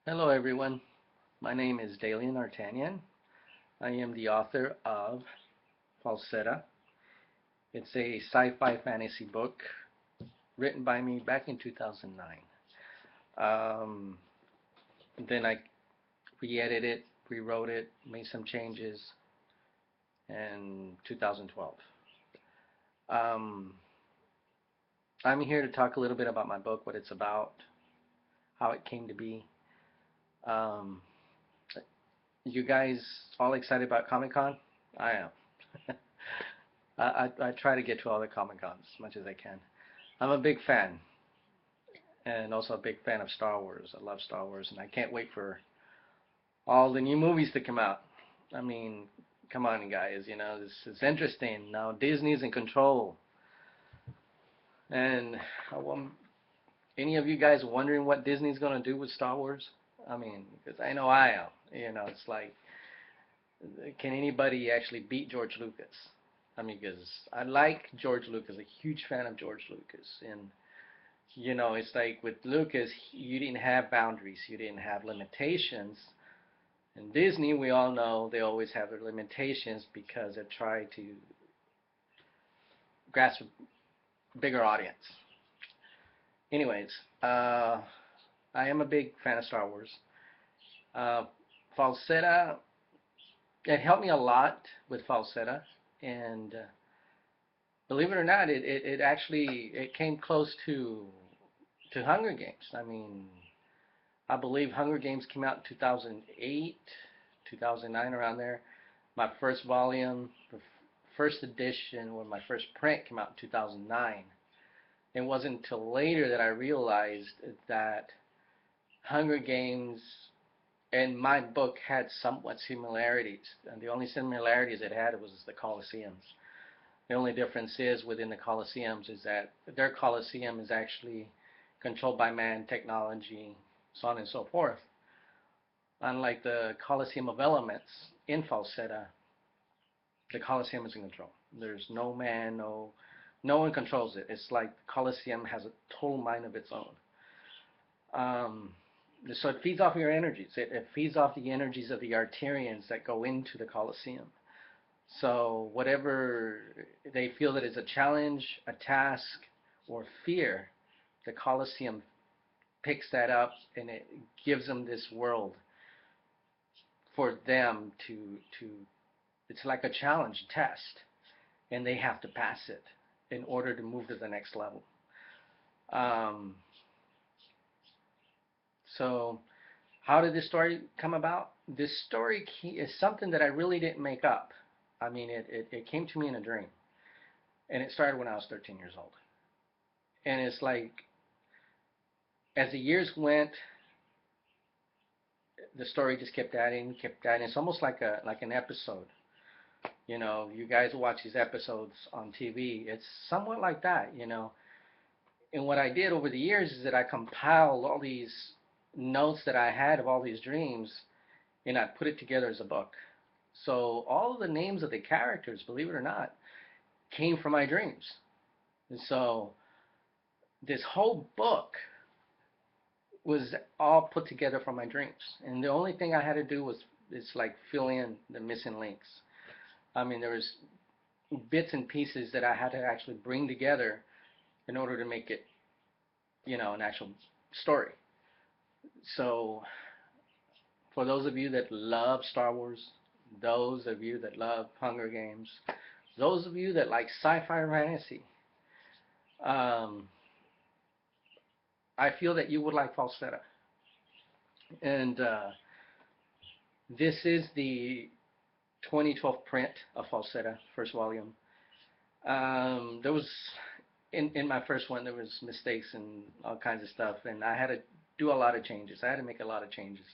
Hello everyone, my name is Dalian Artanian. I am the author of Fawcetta. It's a sci-fi fantasy book written by me back in 2009. Um, then I re-edited it, rewrote it, made some changes in 2012. Um, I'm here to talk a little bit about my book, what it's about, how it came to be. Um, you guys all excited about Comic Con? I am. I try to get to all the Comic Cons as much as I can. I'm a big fan, and also a big fan of Star Wars. I love Star Wars, and I can't wait for all the new movies to come out. I mean, come on, guys, this is interesting. Now Disney's in control, and any of you guys wondering what Disney's gonna do with Star Wars? I mean, because I know I am. It's like, can anybody actually beat George Lucas? I mean, because I like George Lucas, a huge fan of George Lucas, and it's like with Lucas, you didn't have boundaries, you didn't have limitations. And Disney, we all know they always have their limitations because they try to grasp a bigger audience. Anyways, I am a big fan of Star Wars. Uh, Falsetta, it helped me a lot with Falsetta, and believe it or not, it actually it came close to Hunger Games. I mean, I believe Hunger Games came out in 2008, 2009, around there. My first volume, the first edition, or my first print came out in 2009. It wasn't until later that I realized that Hunger Games and my book had somewhat similarities. And the only similarities it had was the Coliseums. The only difference is within the Coliseums is that their Coliseum is actually controlled by man, technology, so on and so forth. Unlike the Coliseum of Elements in Fawcetta, the Coliseum is in control. There's no man, no one controls it. It's like the Coliseum has a total mind of its own. Um, so it feeds off your energies. It feeds off the energies of the Artarians that go into the Coliseum. So whatever they feel that is a challenge, a task, or fear, the Coliseum picks that up and it gives them this world for them to it's like a challenge test, and they have to pass it in order to move to the next level. Um, so how did this story come about? This story is something that I really didn't make up. I mean, it came to me in a dream, and it started when I was 13 years old. And it's like, as the years went, the story just kept adding, kept adding. It's almost like an episode. You guys watch these episodes on TV. It's somewhat like that. And what I did over the years is that I compiled all these notes that I had of all these dreams, and I put it together as a book. So all of the names of the characters, believe it or not, came from my dreams. And so this whole book was all put together from my dreams. And the only thing I had to do was it's like fill in the missing links. I mean, there was bits and pieces that I had to actually bring together in order to make it, an actual story. So for those of you that love Star Wars, those of you that love Hunger Games, those of you that like sci-fi fantasy, um, I feel that you would like Falsetta. And this is the 2012 print of Fawcetta, first volume. There was in my first one there was mistakes and all kinds of stuff, and I had to do a lot of changes. I had to make a lot of changes,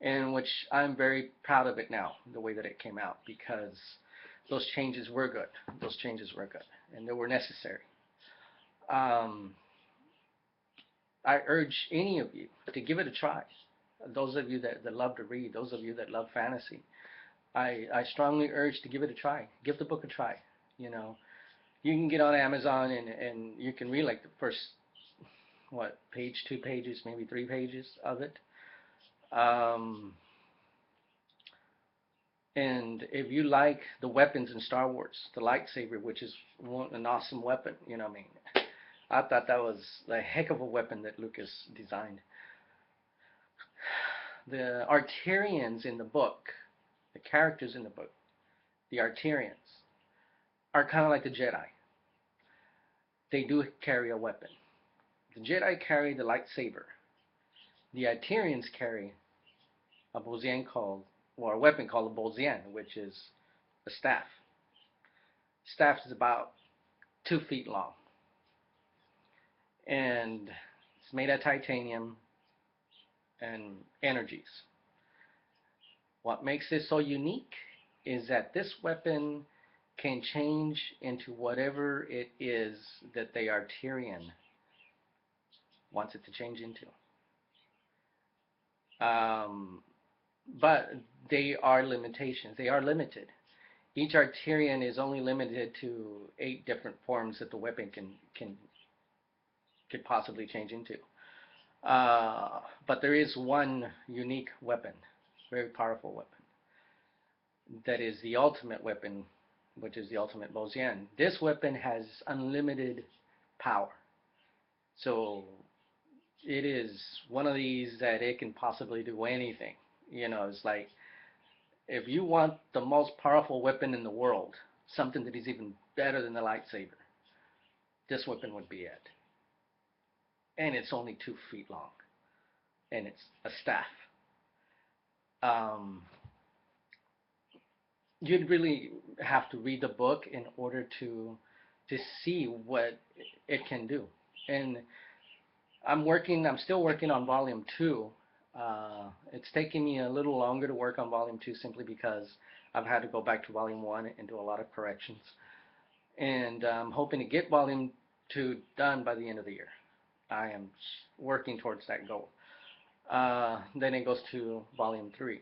and which I'm very proud of it now, the way that it came out, because those changes were good. Those changes were good, and they were necessary. Um, I urge any of you to give it a try. Those of you that love to read, those of you that love fantasy, I strongly urge to give it a try. Give the book a try. You know, you can get on Amazon and you can read like the first, what, page, 2 pages, maybe 3 pages of it. Um, and if you like the weapons in Star Wars, the lightsaber, which is an awesome weapon, you know what I mean? I thought that was a heck of a weapon that Lucas designed. The Artarians in the book, the characters in the book, the Artarians, are kind of like the Jedi. They do carry a weapon. The Jedi carry the lightsaber. The Artarians carry a Bozian called, or a weapon called a Bozian, which is a staff. Staff is about 2 feet long, and it's made of titanium and energies. What makes this so unique is that this weapon can change into whatever it is that the Artarian wants it to change into. Um, but they are limitations. They are limited. Each Artarian is only limited to 8 different forms that the weapon can could possibly change into. But there is one unique weapon, very powerful weapon, that is the ultimate weapon, which is the ultimate Bozian. This weapon has unlimited power. So it is one of these that it can possibly do anything. You know, it's like if you want the most powerful weapon in the world, something that is even better than the lightsaber, this weapon would be it. And it's only 2 feet long, and it's a staff. Um, you'd really have to read the book in order to see what it can do. And I'm still working on volume two. It's taking me a little longer to work on volume two simply because I've had to go back to volume one and do a lot of corrections. And I'm hoping to get volume two done by the end of the year. I am working towards that goal. Then it goes to volume three.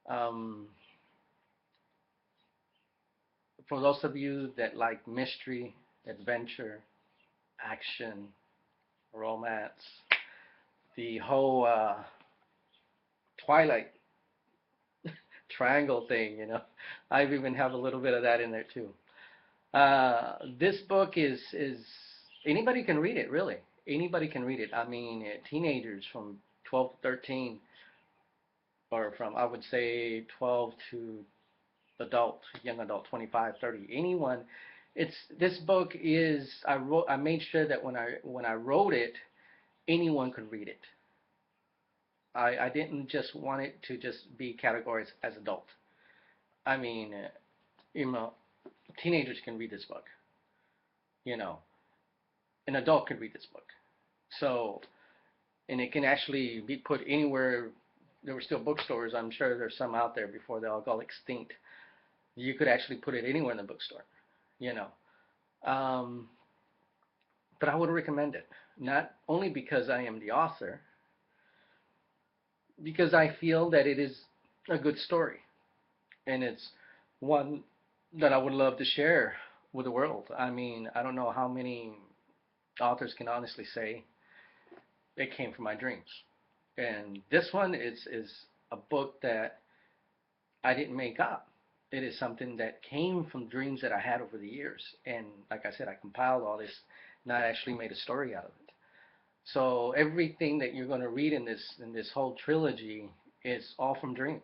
Um, for those of you that like mystery, adventure, action, romance, the whole Twilight triangle thing, you know, I even have a little bit of that in there too. This book is anybody can read it, really. Anybody can read it. I mean, teenagers from 12 to 13, or from I would say 12 to adult, young adult, 25, 30, anyone. It's this book is I made sure that when I wrote it, anyone could read it. I didn't just want it to just be categorized as adult. I mean, you know, teenagers can read this book. You know, an adult can read this book. So, and it can actually be put anywhere. There were still bookstores. I'm sure there's some out there before they all got extinct. You could actually put it anywhere in the bookstore. You know, um, but I would recommend it not only because I am the author, because I feel that it is a good story and it's one that I would love to share with the world. I mean, I don't know how many authors can honestly say it came from my dreams. And this one is a book that I didn't make up. It is something that came from dreams that I had over the years. And like I said, I compiled all this and I actually made a story out of it. So everything that you're going to read in this whole trilogy is all from dreams.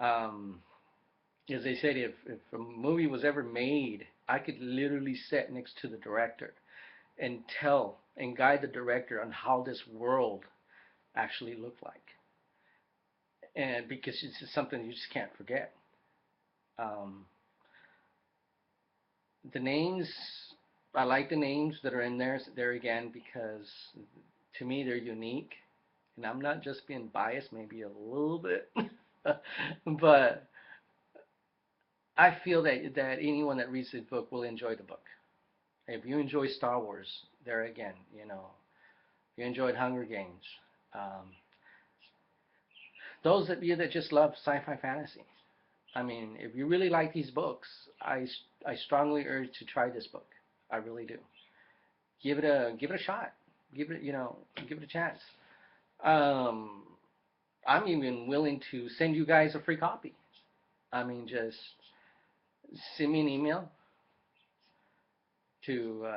Um, as they said, if a movie was ever made, I could literally sit next to the director and tell and guide the director on how this world actually looked like. And because it's just something you just can't forget. Um, the names, I like the names that are in there again because to me they're unique. And I'm not just being biased, maybe a little bit, but I feel that anyone that reads this book will enjoy the book. If you enjoy Star Wars, there again, you know, if you enjoyed Hunger Games, um, those of you that just love sci-fi fantasy, I mean, if you really like these books, I strongly urge to try this book. I really do. Give it a shot. Give it a chance. Um, I'm even willing to send you guys a free copy. I mean, just send me an email to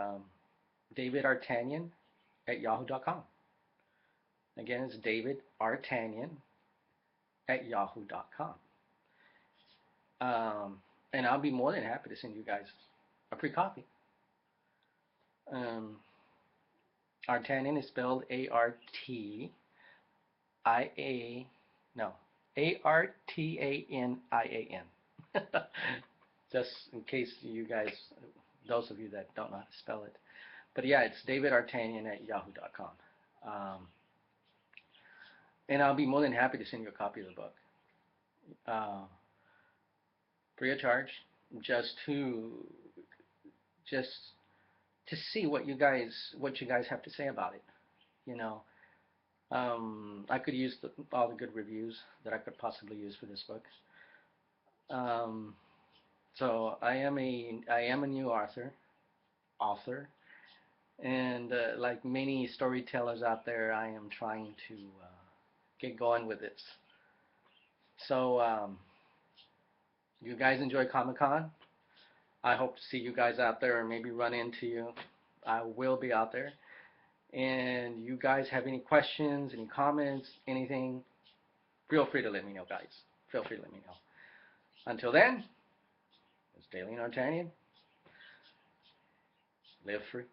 davidartanian@yahoo.com. Again, it's davidartanian@yahoo.com. And I'll be more than happy to send you guys a free copy. Um, Artanian is spelled A-R-T-I-A, no, A-R-T-A-N-I-A-N. Just in case you guys, those of you that don't know how to spell it. But yeah, it's davidartanian@yahoo.com. And I'll be more than happy to send you a copy of the book. Uh, Free of charge, just to just to see what you guys have to say about it. You know, I could use all the good reviews that I could possibly use for this book. Um, so I am a new author, and like many storytellers out there, I am trying to get going with this. So you guys enjoy Comic Con. I hope to see you guys out there, or maybe run into you. I will be out there. And you guys have any questions, any comments, anything, feel free to let me know, guys. Feel free to let me know. Until then, it's Dalian Artanian. Live free.